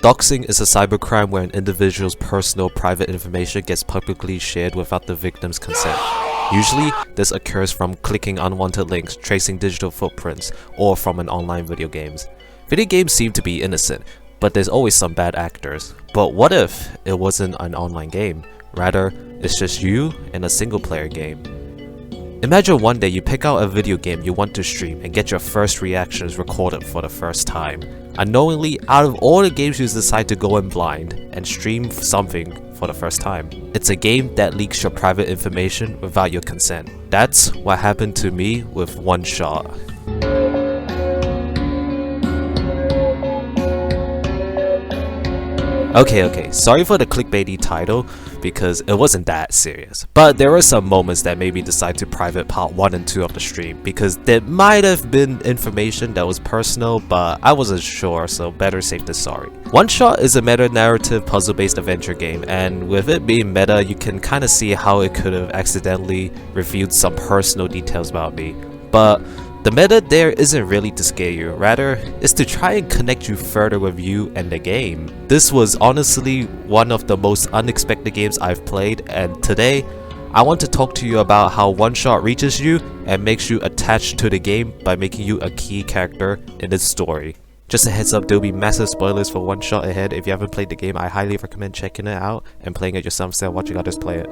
Doxing is a cybercrime where an individual's personal private information gets publicly shared without the victim's consent. Usually, this occurs from clicking unwanted links, tracing digital footprints, or from an online video games. Video games seem to be innocent, but there's always some bad actors. But what if it wasn't an online game? Rather, it's just you in a single player game. Imagine one day you pick out a video game you want to stream and get your first reactions recorded for the first time. Unknowingly, out of all the games you decide to go in blind and stream something for the first time. It's a game that leaks your private information without your consent. That's what happened to me with OneShot. Okay, sorry for the clickbaity title because it wasn't that serious, but there were some moments that made me decide to private part 1 and 2 of the stream because there might have been information that was personal, but I wasn't sure, so better safe than sorry. OneShot is a meta-narrative puzzle-based adventure game, and with it being meta, you can kinda see how it could have accidentally revealed some personal details about me. But the meta there isn't really to scare you, rather, it's to try and connect you further with you and the game. This was honestly one of the most unexpected games I've played, and today, I want to talk to you about how OneShot reaches you and makes you attached to the game by making you a key character in its story. Just a heads up, there'll be massive spoilers for OneShot ahead. If you haven't played the game, I highly recommend checking it out and playing it yourself instead of watching others play it.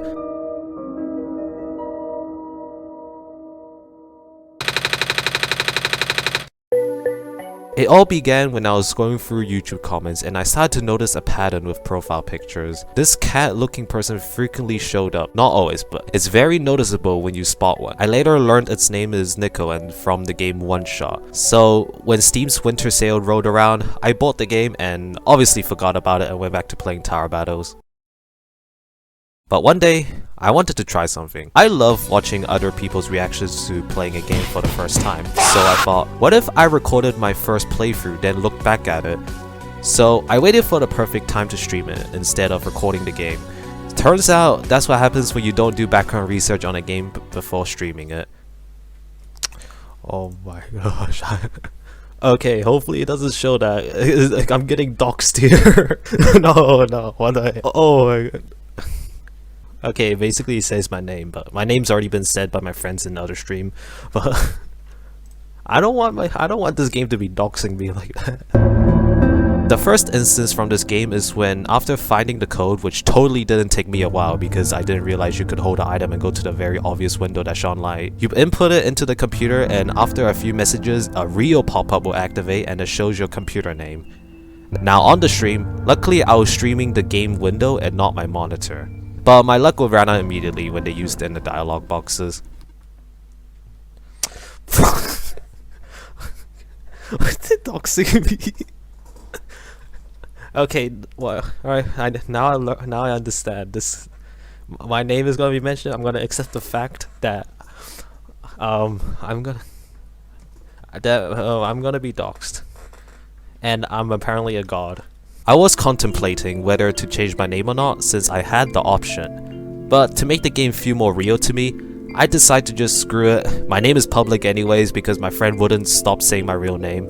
It all began when I was going through YouTube comments and I started to notice a pattern with profile pictures. This cat looking person frequently showed up, not always, but it's very noticeable when you spot one. I later learned its name is Niko and from the game OneShot. So when Steam's winter sale rolled around, I bought the game and obviously forgot about it and went back to playing tower battles. But one day, I wanted to try something. I love watching other people's reactions to playing a game for the first time. So I thought, what if I recorded my first playthrough then looked back at it? So I waited for the perfect time to stream it instead of recording the game. Turns out that's what happens when you don't do background research on a game before streaming it. Oh my gosh. Okay, hopefully it doesn't show that. Like, I'm getting doxxed here. No, what the heck? Oh my god. Okay, basically it says my name, but my name's already been said by my friends in the other stream. But I don't want this game to be doxing me like that. The first instance from this game is when, after finding the code, which totally didn't take me a while because I didn't realize you could hold an item and go to the very obvious window that shone light. You input it into the computer and after a few messages, a real pop-up will activate and it shows your computer name. Now on the stream, luckily I was streaming the game window and not my monitor. But my luck will run out immediately when they used it in the dialogue boxes. What did doxing me? Okay, well, alright. Now I understand. This, my name is gonna be mentioned. I'm gonna accept the fact that I'm gonna be doxed, and I'm apparently a god. I was contemplating whether to change my name or not since I had the option, but to make the game feel more real to me, I decided to just screw it. My name is public anyways because my friend wouldn't stop saying my real name.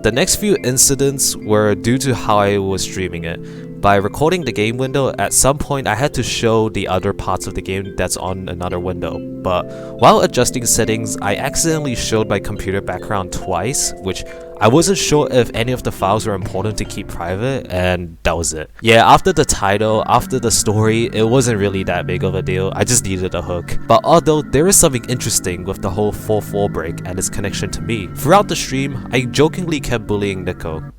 The next few incidents were due to how I was streaming it. By recording the game window, at some point I had to show the other parts of the game that's on another window, but while adjusting settings, I accidentally showed my computer background twice, which I wasn't sure if any of the files were important to keep private, and that was it. Yeah, after the title, after the story, it wasn't really that big of a deal, I just needed a hook. But although there is something interesting with the whole 4-4 break and its connection to me, throughout the stream, I jokingly kept bullying Niko.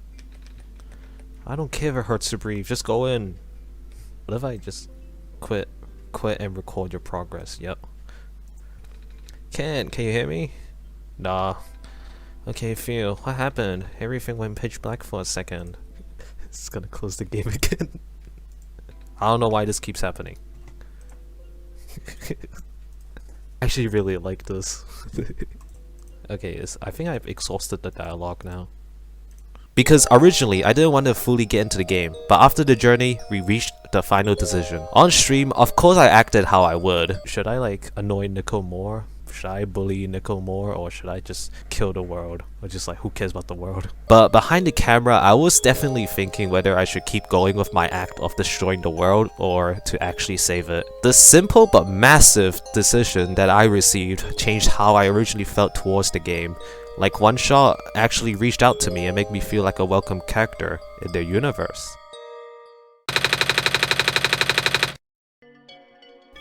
I don't care if it hurts to breathe, just go in. What if I just quit and record your progress? Yep. Can you hear me? Nah. Okay, Phil, what happened? Everything went pitch black for a second. It's gonna close the game again. I don't know why this keeps happening. I actually really like this. Okay, I think I've exhausted the dialogue now. Because originally, I didn't want to fully get into the game, but after the journey, we reached the final decision. On stream, of course I acted how I would. Should I like annoy Niko more should I bully Niko more, or should I just kill the world? Or just like, who cares about the world? But behind the camera, I was definitely thinking whether I should keep going with my act of destroying the world or to actually save it. The simple but massive decision that I received changed how I originally felt towards the game. Like OneShot actually reached out to me and made me feel like a welcome character in their universe.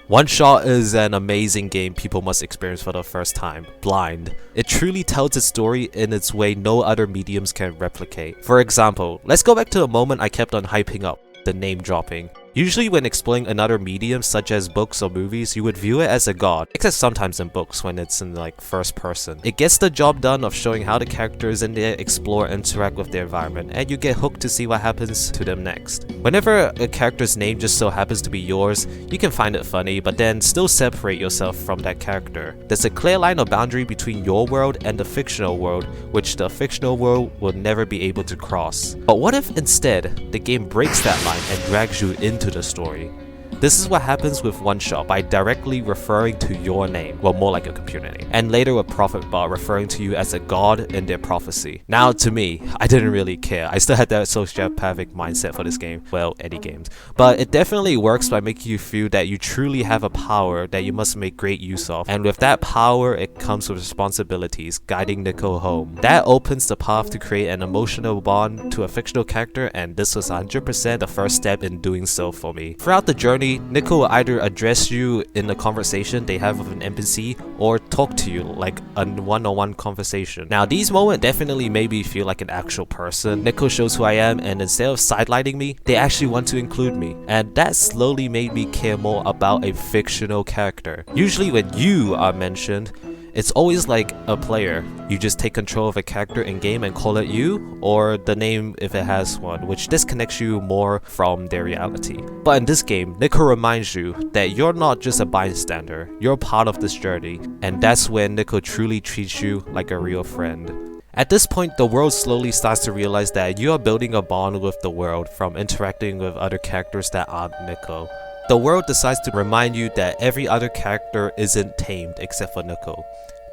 OneShot is an amazing game people must experience for the first time, Blind. It truly tells its story in its way no other mediums can replicate. For example, let's go back to the moment I kept on hyping up, the name dropping. Usually when exploring another medium such as books or movies, you would view it as a god, except sometimes in books when it's in like first person. It gets the job done of showing how the characters in there explore and interact with their environment, and you get hooked to see what happens to them next. Whenever a character's name just so happens to be yours, you can find it funny, but then still separate yourself from that character. There's a clear line of boundary between your world and the fictional world, which the fictional world will never be able to cross. But what if instead, the game breaks that line and drags you into the story? This is what happens with OneShot by directly referring to your name, well, more like a computer name, and later with Prophet Bot referring to you as a god in their prophecy. Now to me, I didn't really care. I still had that sociopathic mindset for this game, well, any games. But it definitely works by making you feel that you truly have a power that you must make great use of, and with that power it comes with responsibilities, guiding Niko home. That opens the path to create an emotional bond to a fictional character, and this was 100% the first step in doing so for me. Throughout the journey, Niko will either address you in a conversation they have with an NPC or talk to you like a one-on-one conversation. Now these moments definitely made me feel like an actual person. Niko shows who I am, and instead of sidelining me, they actually want to include me, and that slowly made me care more about a fictional character. Usually when you are mentioned, it's always like a player. You just take control of a character in game and call it you, or the name if it has one, which disconnects you more from their reality. But in this game, Niko reminds you that you're not just a bystander, you're part of this journey, and that's when Niko truly treats you like a real friend. At this point, the world slowly starts to realize that you are building a bond with the world from interacting with other characters that aren't Niko. The world decides to remind you that every other character isn't tamed except for Niko.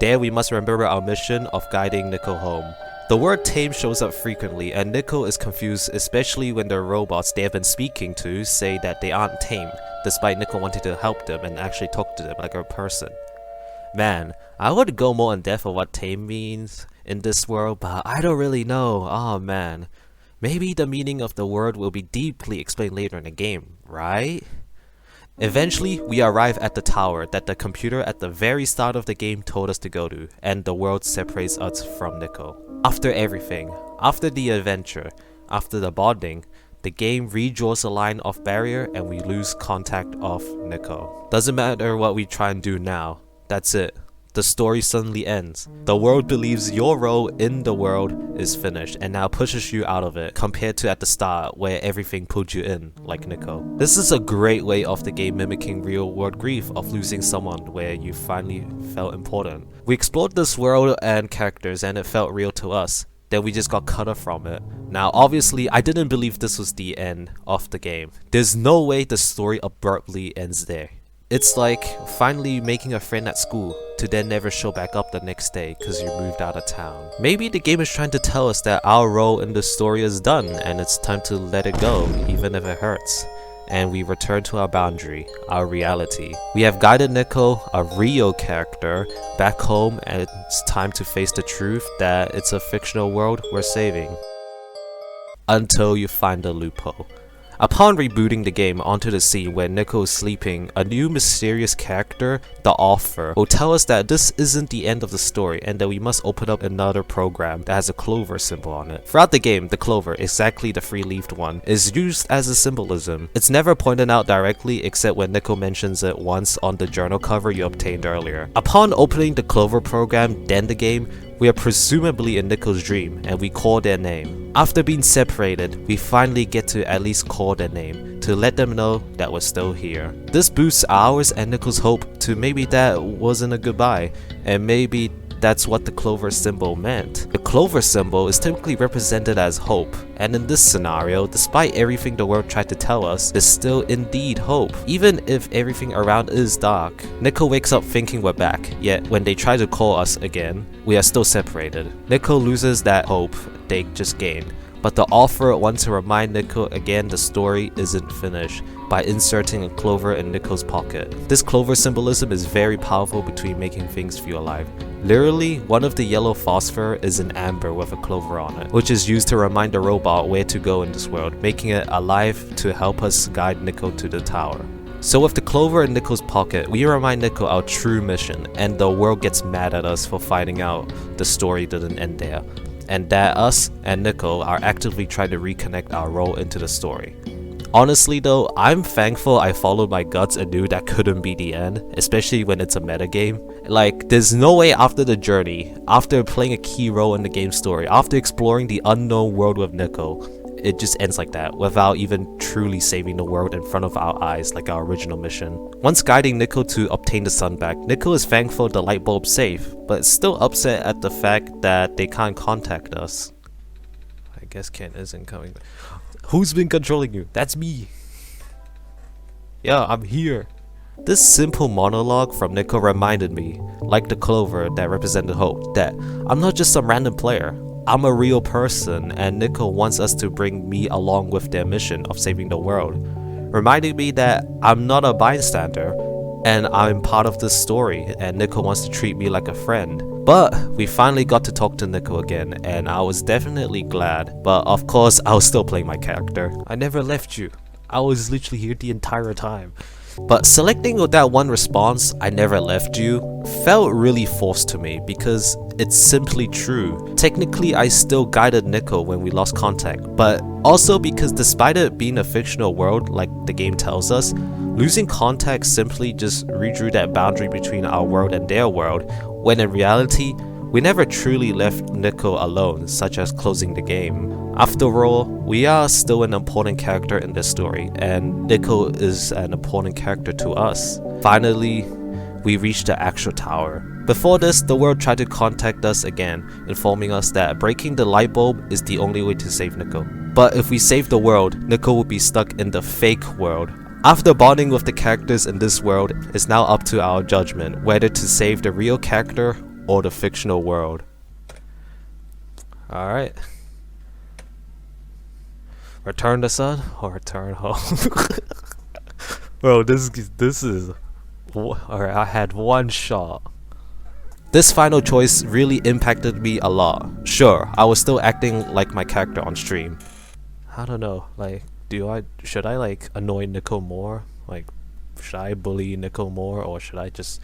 There we must remember our mission of guiding Niko home. The word tame shows up frequently, and Niko is confused, especially when the robots they have been speaking to say that they aren't tamed, despite Niko wanting to help them and actually talk to them like a person. Man, I would go more in depth of what tame means in this world, but I don't really know. Oh man. Maybe the meaning of the word will be deeply explained later in the game, right? Eventually, we arrive at the tower that the computer at the very start of the game told us to go to, and the world separates us from Niko. After everything, after the adventure, after the bonding, the game redraws a line of barrier and we lose contact of Niko. Doesn't matter what we try and do now, that's it. The story suddenly ends. The world believes your role in the world is finished and now pushes you out of it, compared to at the start where everything pulled you in, like Niko. This is a great way of the game mimicking real world grief of losing someone where you finally felt important. We explored this world and characters and it felt real to us. Then we just got cut off from it. Now obviously I didn't believe this was the end of the game. There's no way the story abruptly ends there. It's like finally making a friend at school to then never show back up the next day because you moved out of town. Maybe the game is trying to tell us that our role in the story is done and it's time to let it go even if it hurts. And we return to our boundary, our reality. We have guided Niko, a real character, back home, and it's time to face the truth that it's a fictional world we're saving. Until you find a loophole. Upon rebooting the game onto the scene where Niko is sleeping, a new mysterious character, the Author, will tell us that this isn't the end of the story and that we must open up another program that has a clover symbol on it. Throughout the game, the clover, exactly the three-leaved one, is used as a symbolism. It's never pointed out directly except when Niko mentions it once on the journal cover you obtained earlier. Upon opening the clover program, then the game, we are presumably in Niko's dream, and we call their name. After being separated, we finally get to at least call their name, to let them know that we're still here. This boosts ours and Niko's hope to maybe that wasn't a goodbye, and maybe that's what the clover symbol meant. The clover symbol is typically represented as hope, and in this scenario, despite everything the world tried to tell us, there's still indeed hope. Even if everything around is dark, Niko wakes up thinking we're back, yet when they try to call us again, we are still separated. Niko loses that hope they just gained, but the author wants to remind Niko again the story isn't finished by inserting a clover in Niko's pocket. This clover symbolism is very powerful between making things feel alive. Literally, one of the yellow phosphor is an amber with a clover on it, which is used to remind the robot where to go in this world, making it alive to help us guide Niko to the tower. So with the clover in Niko's pocket, we remind Niko our true mission, and the world gets mad at us for finding out the story didn't end there, and that us and Niko are actively trying to reconnect our role into the story. Honestly though, I'm thankful I followed my guts and knew that couldn't be the end, especially when it's a metagame. Like, there's no way after the journey, after playing a key role in the game story, after exploring the unknown world with Niko, it just ends like that, without even truly saving the world in front of our eyes like our original mission. Once guiding Niko to obtain the sun back, Niko is thankful the light bulb's safe, but still upset at the fact that they can't contact us. I guess Kent isn't coming back. Who's been controlling you? That's me. Yeah, I'm here. This simple monologue from Niko reminded me, like the clover that represented hope, that I'm not just some random player. I'm a real person, and Niko wants us to bring me along with their mission of saving the world, reminding me that I'm not a bystander, and I'm part of this story, and Niko wants to treat me like a friend. But we finally got to talk to Niko again, and I was definitely glad, but of course I was still playing my character. I never left you. I was literally here the entire time. But selecting that one response, I never left you, felt really forced to me because it's simply true. Technically, I still guided Niko when we lost contact, but also because despite it being a fictional world like the game tells us, losing contact simply just redrew that boundary between our world and their world, when in reality, we never truly left Niko alone, such as closing the game. After all, we are still an important character in this story, and Niko is an important character to us. Finally, we reached the actual tower. Before this, the world tried to contact us again, informing us that breaking the light bulb is the only way to save Niko. But if we save the world, Niko will be stuck in the fake world. After bonding with the characters in this world, it's now up to our judgment whether to save the real character or the fictional world. Alright. Return the sun or return home? Bro, this is... Alright, I had one shot. This final choice really impacted me a lot. Sure, I was still acting like my character on stream. I don't know, like, should I like annoy Niko more? Like, should I bully Niko more, or should I just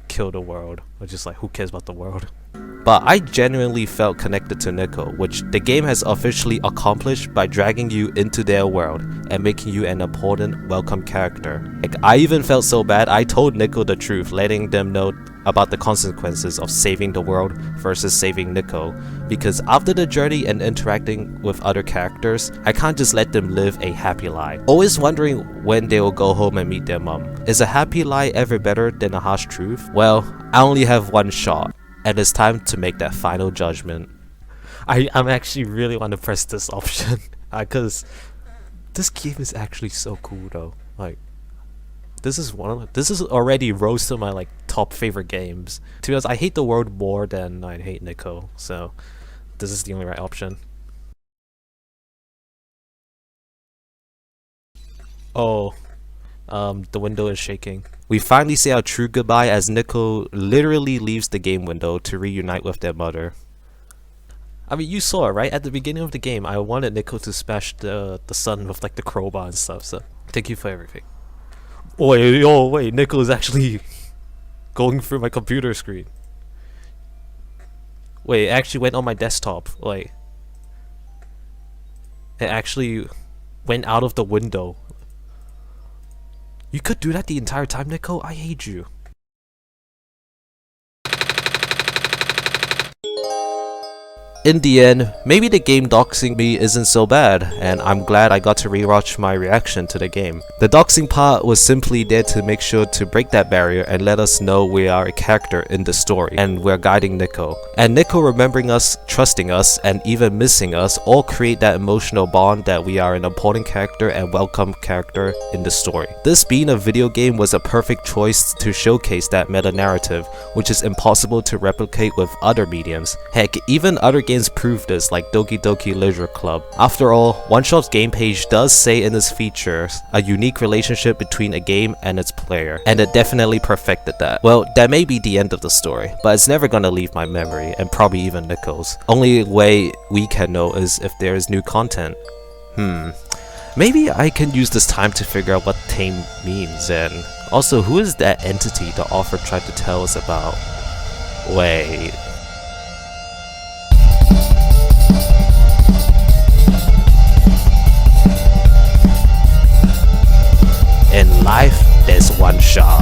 kill the world? Or just like, who cares about the world? But I genuinely felt connected to Niko, which the game has officially accomplished by dragging you into their world and making you an important, welcome character. Like, I even felt so bad I told Niko the truth, letting them know about the consequences of saving the world versus saving Niko, because after the journey and interacting with other characters, I can't just let them live a happy life. Always wondering when they will go home and meet their mom. Is a happy lie ever better than a harsh truth? Well, I only have one shot, and it's time to make that final judgment. I'm actually really want to press this option because this game is actually so cool though. Like, this is already rose to my like top favorite games. To be honest, I hate the world more than I hate Niko, so this is the only right option. Oh, the window is shaking. We finally say our true goodbye as Niko literally leaves the game window to reunite with their mother. I mean, you saw it, right? At the beginning of the game, I wanted Niko to smash the sun with like the crowbar and stuff, so thank you for everything. Wait, Niko is actually going through my computer screen. Wait, it actually went on my desktop. Like, it actually went out of the window. You could do that the entire time, Niko? I hate you. in the end, maybe the game doxing me isn't so bad, and I'm glad I got to rewatch my reaction to the game. The doxing part was simply there to make sure to break that barrier and let us know we are a character in the story, and we're guiding Niko. And Niko remembering us, trusting us, and even missing us all create that emotional bond that we are an important character and welcome character in the story. This being a video game was a perfect choice to showcase that meta-narrative, which is impossible to replicate with other mediums. Heck, even other games prove this, like Doki Doki Literature Club. After all, OneShot's game page does say in its features a unique relationship between a game and its player, and it definitely perfected that. Well, that may be the end of the story, but it's never gonna leave my memory, and probably even Niko's. Only way we can know is if there is new content. Maybe I can use this time to figure out what tame means, and also who is that entity the author tried to tell us about? Wait. In life, there's one shot.